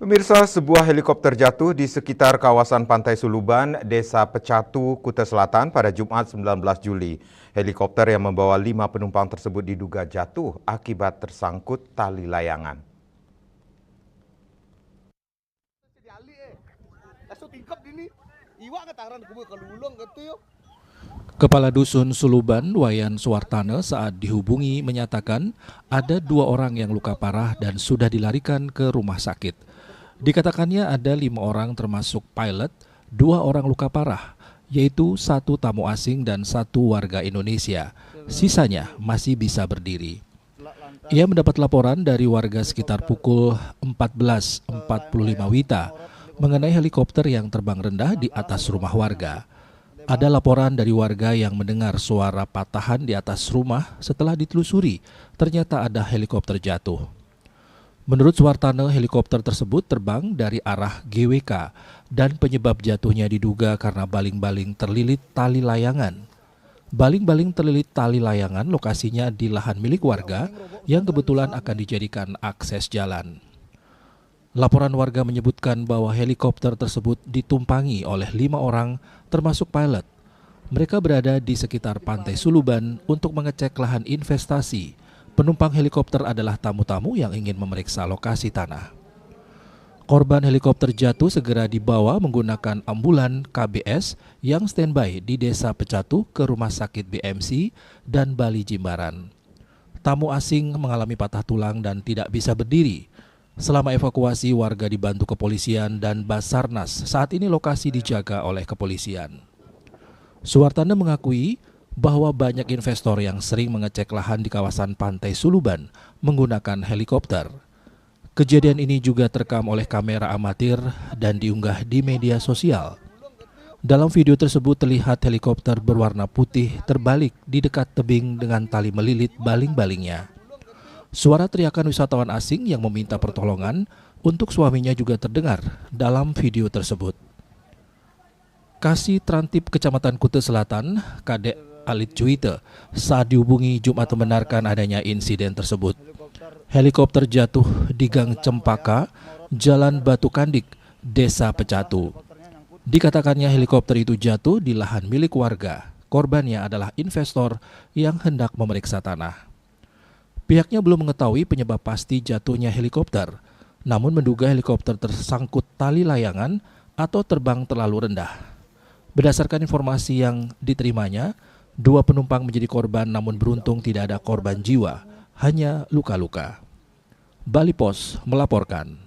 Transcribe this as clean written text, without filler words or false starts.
Pemirsa, sebuah helikopter jatuh di sekitar kawasan Pantai Suluban, Desa Pecatu, Kuta Selatan pada Jumat 19 Juli. Helikopter yang membawa 5 penumpang tersebut diduga jatuh akibat tersangkut tali layangan. Kepala Dusun Suluban, Wayan Suwartana saat dihubungi menyatakan ada 2 orang yang luka parah dan sudah dilarikan ke rumah sakit. Dikatakannya ada 5 orang termasuk pilot, 2 orang luka parah, yaitu 1 tamu asing dan 1 warga Indonesia. Sisanya masih bisa berdiri. Ia mendapat laporan dari warga sekitar pukul 14.45 WITA mengenai helikopter yang terbang rendah di atas rumah warga. Ada laporan dari warga yang mendengar suara patahan di atas rumah. Setelah ditelusuri, ternyata ada helikopter jatuh. Menurut Suwartana, helikopter tersebut terbang dari arah GWK dan penyebab jatuhnya diduga karena baling-baling terlilit tali layangan. Baling-baling terlilit tali layangan lokasinya di lahan milik warga yang kebetulan akan dijadikan akses jalan. Laporan warga menyebutkan bahwa helikopter tersebut ditumpangi oleh 5 orang termasuk pilot. Mereka berada di sekitar Pantai Suluban untuk mengecek lahan investasi. Penumpang helikopter adalah tamu-tamu yang ingin memeriksa lokasi tanah. Korban helikopter jatuh segera dibawa menggunakan ambulan KBS yang standby di Desa Pecatu ke Rumah Sakit BMC dan Bali Jimbaran. Tamu asing mengalami patah tulang dan tidak bisa berdiri. Selama evakuasi, warga dibantu kepolisian dan Basarnas. Saat ini lokasi dijaga oleh kepolisian. Suwartana mengakui bahwa banyak investor yang sering mengecek lahan di kawasan Pantai Suluban menggunakan helikopter. Kejadian ini juga terekam oleh kamera amatir dan diunggah di media sosial. Dalam video tersebut terlihat helikopter berwarna putih terbalik di dekat tebing dengan tali melilit baling-balingnya. Suara teriakan wisatawan asing yang meminta pertolongan untuk suaminya juga terdengar dalam video tersebut. Kasih Trantip Kecamatan Kuta Selatan, Kadek Alit Juwita, saat dihubungi Jumat membenarkan adanya insiden tersebut. Helikopter jatuh di Gang Cempaka, Jalan Batu Kandik, Desa Pecatu. Dikatakannya helikopter itu jatuh di lahan milik warga. Korbannya adalah investor yang hendak memeriksa tanah. Pihaknya belum mengetahui penyebab pasti jatuhnya helikopter, namun menduga helikopter tersangkut tali layangan atau terbang terlalu rendah. Berdasarkan informasi yang diterimanya, 2 penumpang menjadi korban namun beruntung tidak ada korban jiwa, hanya luka-luka. Bali Pos melaporkan.